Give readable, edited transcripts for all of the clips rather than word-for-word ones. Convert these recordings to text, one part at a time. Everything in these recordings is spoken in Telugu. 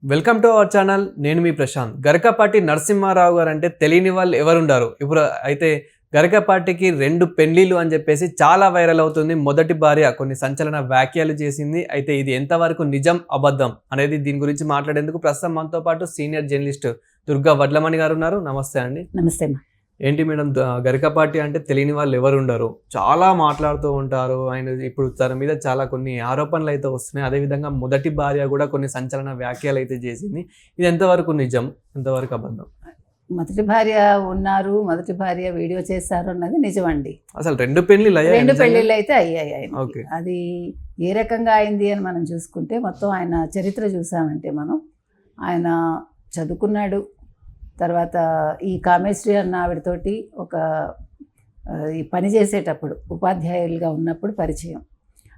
Welcome to our channel. నేను మీ ప్రశాంత్. గరికపాటి నరసింహారావు గారు అంటే తెలియని వాళ్ళు ఎవరుండారు. ఇప్పుడు అయితే గరికపాటికి 2 పెళ్లిళ్ళు అని చెప్పేసి చాలా వైరల్ అవుతుంది. మొదటి భార్య కొన్ని సంచలన వ్యాఖ్యలు చేసింది. అయితే ఇది ఎంతవరకు నిజం అబద్ధం అనేది దీని గురించి మాట్లాడేందుకు ప్రస్తుతం మనతో పాటు సీనియర్ జర్నలిస్ట్ దుర్గా వడ్లమణి గారు ఉన్నారు. నమస్తే అండి. నమస్తే. ఏంటి మేడం, గరికపాటి అంటే తెలియని వాళ్ళు ఎవరు ఉండరు, చాలా మాట్లాడుతూ ఉంటారు. ఆయన ఇప్పుడు తన మీద చాలా కొన్ని ఆరోపణలు అయితే వస్తున్నాయి. అదేవిధంగా మొదటి భార్య కూడా కొన్ని సంచలన వ్యాఖ్యలు అయితే చేసింది. ఇది ఎంతవరకు నిజం, ఎంతవరకు అబద్ధం? మొదటి భార్య ఉన్నారు, మొదటి భార్య వీడియో చేశారు అన్నది నిజమండి. అసలు 2 పెళ్లిళ్ళు అయ్యాయి? 2 పెళ్లిళ్ళు అయితే అయ్యాయి. ఓకే. అది ఏ రకంగా అయింది అని మనం చూసుకుంటే, మొత్తం ఆయన చరిత్ర చూసామంటే మనం, ఆయన చదువుకున్నాడు. తర్వాత ఈ కామేశ్వరి అన్న ఆవిడతోటి ఈ పని చేసేటప్పుడు ఉపాధ్యాయులుగా ఉన్నప్పుడు పరిచయం.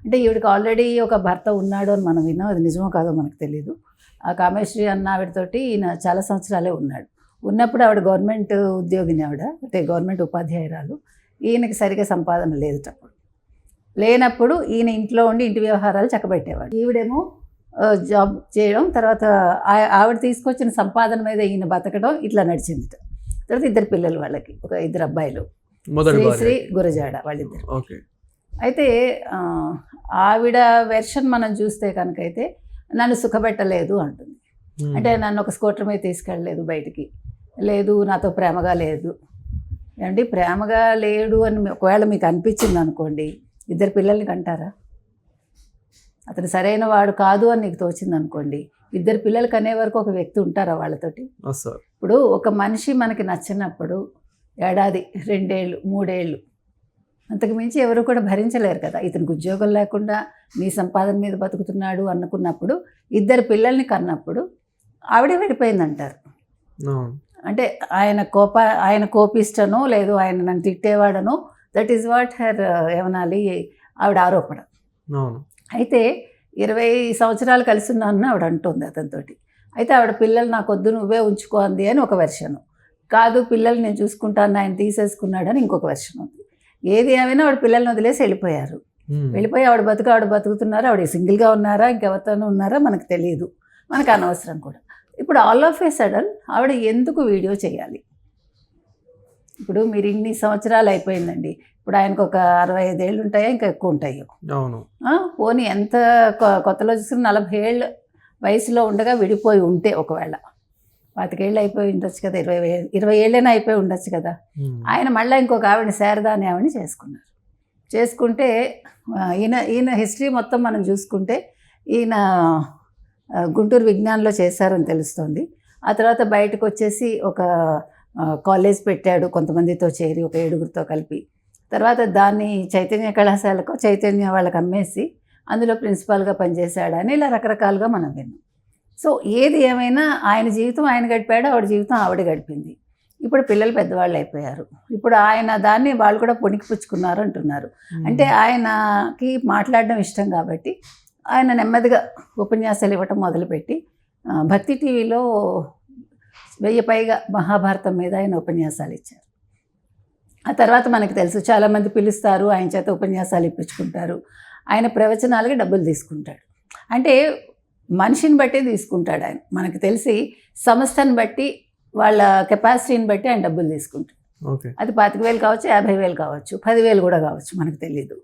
అంటే ఈవిడికి ఆల్రెడీ ఒక భర్త ఉన్నాడు అని మనం విన్నాం. అది నిజమో కాదో మనకు తెలియదు. ఆ కామేశ్వరి అన్న ఆవిడతోటి ఈయన చాలా సంవత్సరాలే ఉన్నాడు. ఉన్నప్పుడు ఆవిడ గవర్నమెంట్ ఉద్యోగిని, ఆవిడ అంటే గవర్నమెంట్ ఉపాధ్యాయురాలు. ఈయనకి సరిగ్గా సంపాదన లేదటప్పుడు. లేనప్పుడు ఈయన ఇంట్లో ఉండి ఇంటి వ్యవహారాలు చక్కబెట్టేవాడు. ఈవిడేమో జాబ్ చేయడం, తర్వాత ఆవిడ తీసుకొచ్చిన సంపాదన మీద ఈయన బతకడం, ఇట్లా నడిచింది. తర్వాత 2 పిల్లలు వాళ్ళకి, 2 అబ్బాయిలు, శ్రీ గురజాడ వాళ్ళిద్దరు. అయితే ఆవిడ వెర్షన్ మనం చూస్తే కనుక అయితే నన్ను సుఖపెట్టలేదు అంటుంది. అంటే నన్ను ఒక స్కూటర్ మీద తీసుకెళ్ళలేదు బయటికి, లేదు నాతో ప్రేమగా లేదు. ఏమంటే ప్రేమగా లేడు అని ఒకవేళ మీకు అనిపించింది అనుకోండి, 2 పిల్లల్ని కంటారా? అతను సరైన వాడు కాదు అని నీకు తోచింది అనుకోండి, 2 పిల్లలు కనే వరకు ఒక వ్యక్తి ఉంటారా వాళ్ళతోటి? ఇప్పుడు ఒక మనిషి మనకి నచ్చినప్పుడు ఏడాది, 2 ఏళ్ళు, 3 ఏళ్ళు అంతకు మించి ఎవరు కూడా భరించలేరు కదా. ఇతనికి ఉద్యోగం లేకుండా నీ సంపాదన మీద బతుకుతున్నాడు అనుకున్నప్పుడు, 2 పిల్లల్ని కన్నప్పుడు ఆవిడే వెళ్ళిపోయిందంటారు. అంటే ఆయన కోపిష్టనో, లేదు ఆయన నన్ను తిట్టేవాడనో, దట్ ఈస్ వాట్ హర్ ఏమనాలి, ఆవిడ ఆరోపణ. అయితే 20 సంవత్సరాలు కలిసి ఉన్నాను ఆవిడ అంటుంది అతనితోటి. అయితే ఆవిడ పిల్లలు నాకు వద్దు, నువ్వే ఉంచుకో అంది అని ఒక వెర్షను. కాదు, పిల్లలు నేను చూసుకుంటాను, ఆయన తీసేసుకున్నాడని ఇంకొక వెర్షన్ ఉంది. ఏది ఏమైనా ఆవిడ పిల్లల్ని వదిలేసి వెళ్ళిపోయారు. వెళ్ళిపోయి ఆవిడ బతుకుతున్నారు. ఆవిడ సింగిల్గా ఉన్నారా, ఇంకెవరితోనూ ఉన్నారా మనకు తెలియదు, మనకు అనవసరం కూడా. ఇప్పుడు ఆల్ ఆఫ్ ఏ సడన్ ఆవిడ ఎందుకు వీడియో చేయాలి? ఇప్పుడు మీరు ఇన్ని సంవత్సరాలు అయిపోయిందండి, ఇప్పుడు ఆయనకు ఒక 65 ఏళ్ళు ఉంటాయా, ఇంకా ఎక్కువ ఉంటాయో. పోనీ ఎంత కొత్తలో చూసుకుని 40 ఏళ్ళ వయసులో ఉండగా విడిపోయి ఉంటే, ఒకవేళ 25 ఏళ్ళు అయిపోయి ఉండొచ్చు కదా, 20 ఏళ్ళైనా అయిపోయి ఉండొచ్చు కదా. ఆయన మళ్ళీ ఇంకొక ఆవిడని, శారదా అనే ఆవిడని చేసుకున్నారు. చేసుకుంటే ఈయన హిస్టరీ మొత్తం మనం చూసుకుంటే, ఈయన గుంటూరు విజ్ఞాన్లో చేశారని తెలుస్తుంది. ఆ తర్వాత బయటకు వచ్చేసి ఒక కాలేజ్ పెట్టాడు కొంతమందితో చేరి, ఒక 7గురితో కలిపి. తర్వాత దాన్ని చైతన్య కళాశాలకు, చైతన్య వాళ్ళకి అమ్మేసి అందులో ప్రిన్సిపాల్గా పనిచేశాడని ఇలా రకరకాలుగా మనం విన్నాం. సో ఏది ఏమైనా ఆయన జీవితం ఆయన గడిపాడు, ఆవిడ జీవితం ఆవిడ గడిపింది. ఇప్పుడు పిల్లలు పెద్దవాళ్ళు అయిపోయారు. ఇప్పుడు ఆయన దాన్ని వాళ్ళు కూడా పుణికిపుచ్చుకున్నారు అంటున్నారు. అంటే ఆయనకి మాట్లాడడం ఇష్టం కాబట్టి ఆయన నెమ్మదిగా ఉపన్యాసాలు ఇవ్వటం మొదలుపెట్టి, భక్తి టీవీలో 1000 పైగా మహాభారతం మీద ఆయన ఉపన్యాసాలు ఇచ్చారు. ఆ తర్వాత మనకు తెలుసు, చాలామంది పిలుస్తారు, ఆయన చేత ఉపన్యాసాలు ఇప్పించుకుంటారు. ఆయన ప్రవచనాలకి డబ్బులు తీసుకుంటాడు. అంటే మనిషిని బట్టి తీసుకుంటాడు ఆయన. మనకు తెలిసి సంస్థను బట్టి, వాళ్ళ కెపాసిటీని బట్టి ఆయన డబ్బులు తీసుకుంటాడు. అది 25,000 కావచ్చు, 50,000 కావచ్చు, 10,000 కూడా కావచ్చు, మనకు తెలియదు.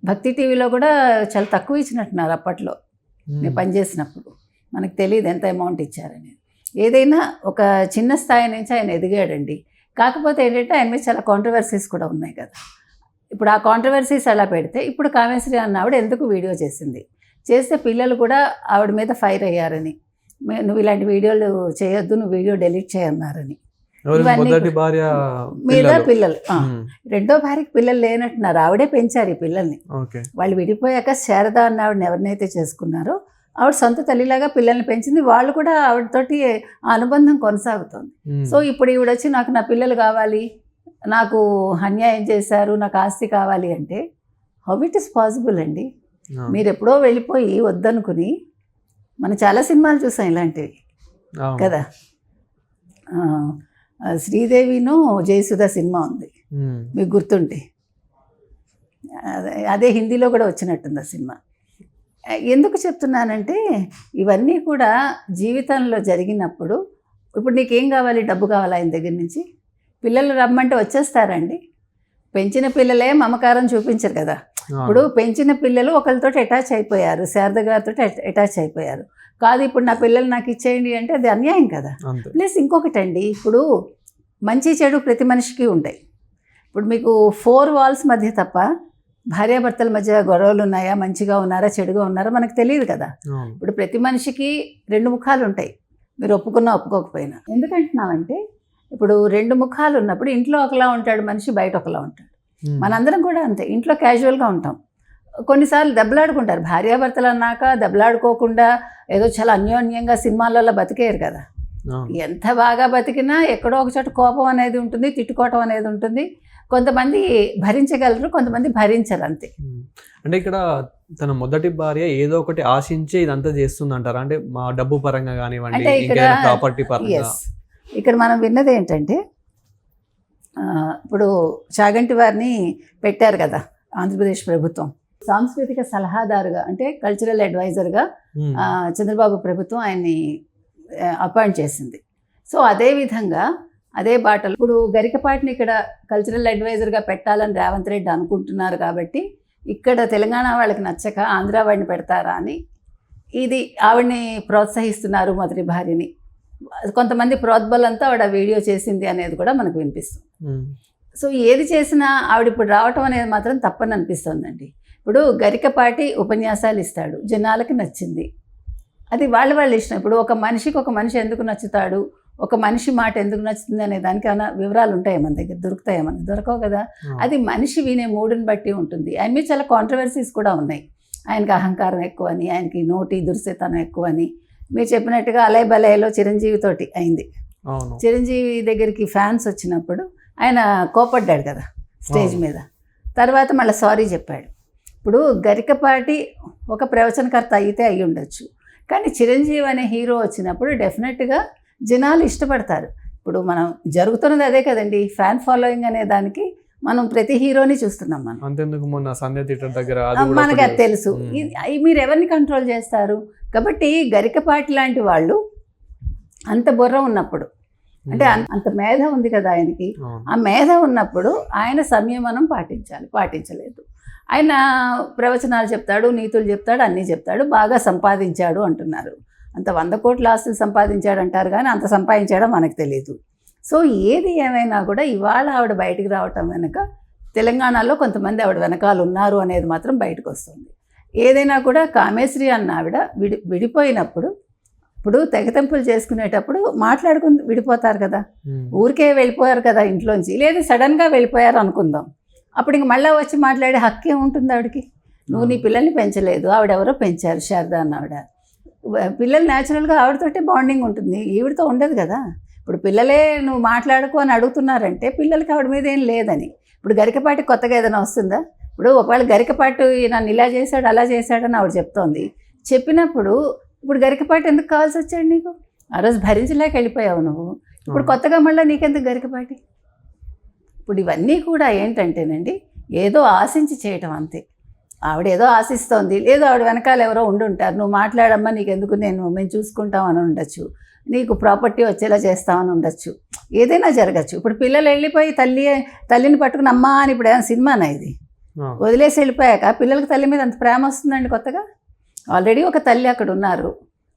భక్తి టీవీలో కూడా చాలా తక్కువ ఇచ్చినట్టున్నారు అప్పట్లో, నేను పనిచేసినప్పుడు. మనకు తెలియదు ఎంత అమౌంట్ ఇచ్చారని. ఏదైనా ఒక చిన్న స్థాయి నుంచి ఆయన ఎదిగాడండి. కాకపోతే ఏంటంటే ఆయన మీద చాలా కాంట్రవర్సీస్ కూడా ఉన్నాయి కదా. ఇప్పుడు ఆ కాంట్రవర్సీస్ అలా పెడితే, ఇప్పుడు కామేశ్వరి అన్న ఆవిడ ఎందుకు వీడియో చేస్తే పిల్లలు కూడా ఆవిడ మీద ఫైర్ అయ్యారని, నువ్వు ఇలాంటి వీడియోలు చేయొద్దు, నువ్వు వీడియో డిలీట్ చేయన్నారని. మీద పిల్లలు, 2వ భార్యకి పిల్లలు లేనట్టున్నారు, ఆవిడే పెంచారు ఈ పిల్లల్ని. వాళ్ళు విడిపోయాక శారదా అన్న ఆవిడని ఎవరినైతే చేసుకున్నారో, ఆవిడ సొంత తల్లిలాగా పిల్లల్ని పెంచింది. వాళ్ళు కూడా ఆవిడతోటి ఆ అనుబంధం కొనసాగుతుంది. సో ఇప్పుడు ఈవిడ వచ్చి నాకు నా పిల్లలు కావాలి, నాకు అన్యాయం చేశారు, నాకు ఆస్తి కావాలి అంటే హౌ ఇట్ ఈస్ పాసిబుల్ అండి? మీరు ఎప్పుడో వెళ్ళిపోయి వద్దనుకుని, మనం చాలా సినిమాలు చూసాం ఇలాంటివి కదా. శ్రీదేవిను జయసుధ సినిమా ఉంది, మీకు గుర్తుంటే, అదే హిందీలో కూడా వచ్చినట్టుంది ఆ సినిమా. ఎందుకు చెప్తున్నానంటే ఇవన్నీ కూడా జీవితంలో జరిగినప్పుడు ఇప్పుడు నీకేం కావాలి, డబ్బు కావాలి ఆయన దగ్గర నుంచి. పిల్లలు రమ్మంటే వచ్చేస్తారండి. పెంచిన పిల్లలే మమకారం చూపించరు కదా. ఇప్పుడు పెంచిన పిల్లలు ఒకరితో అటాచ్ అయిపోయారు, శారద గారితో అటాచ్ అయిపోయారు. కాదు ఇప్పుడు నా పిల్లలు నాకు ఇచ్చేయండి అంటే అది అన్యాయం కదా. ప్లస్ ఇంకొకటి అండి, ఇప్పుడు మంచి చెడు ప్రతి మనిషికి ఉంటాయి. ఇప్పుడు మీకు 4 వాల్స్ మధ్య తప్ప భార్యాభర్తల మధ్య గొడవలు ఉన్నాయా, మంచిగా ఉన్నారా, చెడుగా ఉన్నారా మనకు తెలియదు కదా. ఇప్పుడు ప్రతి మనిషికి 2 ముఖాలు ఉంటాయి, మీరు ఒప్పుకున్నా ఒప్పుకోకపోయినా. ఎందుకంటున్నామంటే ఇప్పుడు 2 ముఖాలు ఉన్నప్పుడు ఇంట్లో ఒకలా ఉంటాడు మనిషి, బయట ఒకలా ఉంటాడు. మనందరం కూడా అంతే, ఇంట్లో క్యాజువల్గా ఉంటాం. కొన్నిసార్లు దెబ్బలాడుకుంటారు. భార్యాభర్తలు అన్నాక దెబ్బలాడుకోకుండా ఏదో చాలా అన్యోన్యంగా సినిమాలలో బతికేయరు కదా. ఎంత బాగా బతికినా ఎక్కడో ఒక చోట కోపం అనేది ఉంటుంది, తిట్టుకోవటం అనేది ఉంటుంది. కొంతమంది భరించగలరు, కొంతమంది భరించరు, అంతే. అంటే ఇక్కడ తన మొదటి భార్య ఏదో ఒకటి ఆశించి ఇదంతా చేస్తుంది అంటారా? అంటే మా డబ్బు పరంగా కానివ్వండి, ప్రాపర్టీ పరంగా. ఇక్కడ మనం విన్నది ఏంటంటే ఇప్పుడు చాగంటి వారిని పెట్టారు కదా ఆంధ్రప్రదేశ్ ప్రభుత్వం సాంస్కృతిక సలహాదారుగా, అంటే కల్చరల్ అడ్వైజర్గా చంద్రబాబు ప్రభుత్వం ఆయన్ని అపాయింట్ చేసింది. సో అదే విధంగా అదే బాటలు ఇప్పుడు గరికపాటిని ఇక్కడ కల్చరల్ అడ్వైజర్గా పెట్టాలని రేవంత్ రెడ్డి అనుకుంటున్నారు. కాబట్టి ఇక్కడ తెలంగాణ వాళ్ళకి నచ్చక ఆంధ్ర వాడిని పెడతారా అని ఇది ఆవిడని ప్రోత్సహిస్తున్నారు, మొదటి భార్యని. కొంతమంది ప్రోద్బలంతో ఆవిడ వీడియో చేసింది అనేది కూడా మనకు వినిపిస్తుంది. సో ఏది చేసినా ఆవిడ ఇప్పుడు రావటం అనేది మాత్రం తప్పని అనిపిస్తుందండి. ఇప్పుడు గరికపాటి ఉపన్యాసాలు ఇస్తాడు, జనాలకి నచ్చింది, అది వాళ్ళ ఇష్టం. ఇప్పుడు ఒక మనిషి ఎందుకు నచ్చుతాడు, ఒక మనిషి మాట ఎందుకు నచ్చుతుంది అనే దానికి ఏమైనా వివరాలు ఉంటాయి మన దగ్గర, దొరుకుతాయి, మనకు దొరకవు కదా. అది మనిషి వినే మూడుని బట్టి ఉంటుంది. ఆయన మీద చాలా కాంట్రవర్సీస్ కూడా ఉన్నాయి. ఆయనకి అహంకారం ఎక్కువని, ఆయనకి నోటి దుర్సేతనం ఎక్కువని. మీరు చెప్పినట్టుగా అలై బలైలో చిరంజీవితోటి అయింది. చిరంజీవి దగ్గరికి ఫ్యాన్స్ వచ్చినప్పుడు ఆయన కోపడ్డాడు కదా స్టేజ్ మీద, తర్వాత మళ్ళీ సారీ చెప్పాడు. ఇప్పుడు గరికపాటి ఒక ప్రవచనకర్త అయితే అయి ఉండొచ్చు, కానీ చిరంజీవి అనే హీరో వచ్చినప్పుడు డెఫినెట్గా జనాలు ఇష్టపడతారు. ఇప్పుడు మనం జరుగుతున్నది అదే కదండి, ఫ్యాన్ ఫాలోయింగ్ అనే దానికి మనం ప్రతి హీరోని చూస్తున్నాం. మనం అంతేందుకు మొన్న సంధ్య థియేటర్ దగ్గర మనకి అది తెలుసు. మీరు ఎవరిని కంట్రోల్ చేస్తారు? కాబట్టి గరికపాటి లాంటి వాళ్ళు అంత బుర్ర ఉన్నప్పుడు, అంటే అంత మేధ ఉంది కదా ఆయనకి, ఆ మేధ ఉన్నప్పుడు ఆయన సంయమనం పాటించలేదు. ఆయన ప్రవచనాలు చెప్తాడు, నీతులు చెప్తాడు, అన్నీ చెప్తాడు, బాగా సంపాదించాడు అంటున్నారు. అంత 100 కోట్ల ఆస్తులు సంపాదించాడు అంటారు, కానీ అంత సంపాదించాడో మనకు తెలియదు. సో ఏది ఏమైనా కూడా ఇవాళ ఆవిడ బయటికి రావటం వెనుక తెలంగాణలో కొంతమంది ఆవిడ వెనకాల ఉన్నారు అనేది మాత్రం బయటకు వస్తుంది. ఏదైనా కూడా కామేశ్వరి అన్న ఆవిడ విడిపోయినప్పుడు, ఇప్పుడు తెగతెంపులు చేసుకునేటప్పుడు మాట్లాడుకుని విడిపోతారు కదా, ఊరికే వెళ్ళిపోయారు కదా ఇంట్లోంచి, లేదు సడన్గా వెళ్ళిపోయారు అనుకుందాం. అప్పుడు ఇంక మళ్ళీ వచ్చి మాట్లాడే హక్కే ఉంటుంది ఆవిడకి. నువ్వు నీ పిల్లల్ని పెంచలేదు, ఆవిడెవరో పెంచారు, శారద అన్న ఆవిడ. పిల్లలు న్యాచురల్గా ఆవిడతోటే బాండింగ్ ఉంటుంది, ఈవిడతో ఉండదు కదా. ఇప్పుడు పిల్లలే నువ్వు మాట్లాడుకో అని అడుగుతున్నారంటే పిల్లలకి ఆవిడ మీద ఏం లేదని. ఇప్పుడు గరికపాటి కొత్తగా ఏదైనా వస్తుందా? ఇప్పుడు ఒకవేళ గరికపాటి నన్ను ఇలా చేశాడు అలా చేశాడని ఆవిడ చెప్తోంది. చెప్పినప్పుడు ఇప్పుడు గరికపాటి ఎందుకు కావాల్సి వచ్చాడు నీకు? ఆ రోజు భరించలేక వెళ్ళిపోయావు నువ్వు, ఇప్పుడు కొత్తగా మళ్ళీ నీకెందుకు గరికపాటి? ఇప్పుడు ఇవన్నీ కూడా ఏంటంటేనండి, ఏదో ఆశించి చేయటం అంతే. ఆవిడ ఏదో ఆశిస్తోంది, లేదు ఆవిడ వెనకాల ఎవరో ఉండుంటారు, నువ్వు మాట్లాడమ్మా నీకెందుకు, మేము చూసుకుంటామని ఉండొచ్చు, నీకు ప్రాపర్టీ వచ్చేలా చేస్తామని ఉండొచ్చు, ఏదైనా జరగచ్చు. ఇప్పుడు పిల్లలు వెళ్ళిపోయి తల్లిని పట్టుకుని అమ్మా అని ఇప్పుడు ఏమైనా సినిమానా ఇది? వదిలేసి వెళ్ళిపోయాక పిల్లలకి తల్లి మీద అంత ప్రేమ వస్తుందండి కొత్తగా? ఆల్రెడీ ఒక తల్లి అక్కడ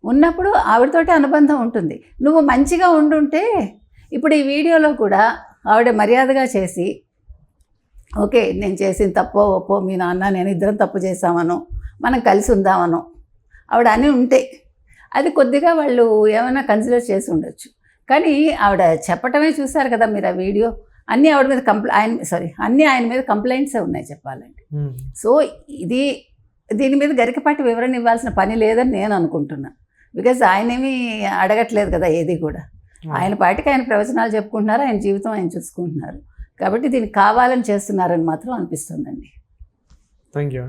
ఉన్నప్పుడు ఆవిడతోటి అనుబంధం ఉంటుంది. నువ్వు మంచిగా ఉండుంటే ఇప్పుడు ఈ వీడియోలో కూడా ఆవిడ మర్యాదగా చేసి, ఓకే నేను చేసిన తప్పో ఒప్పో మీ నాన్న నేను ఇద్దరం తప్పు చేసామనో మనం కలిసి ఉందామనో ఆవిడ అని ఉంటే అది కొద్దిగా వాళ్ళు ఏమైనా కన్సిడర్ చేసి ఉండొచ్చు. కానీ ఆవిడ చెప్పటమే చూశారు కదా మీరు ఆ వీడియో, అన్నీ ఆవిడ మీద అన్నీ ఆయన మీద కంప్లైంట్సే ఉన్నాయి చెప్పాలంటే. సో దీని మీద గరికపాటి వివరణ ఇవ్వాల్సిన పని లేదని నేను అనుకుంటున్నా. బికాజ్ ఆయనేమీ అడగట్లేదు కదా ఏది కూడా, ఆయన పాటికి ఆయన ప్రవచనాలు చెప్పుకుంటున్నారు, ఆయన జీవితం ఆయన చూసుకుంటున్నారు. కాబట్టి దీనికి కావాలని చేస్తున్నారని మాత్రం అనిపిస్తుందండి. Thank you.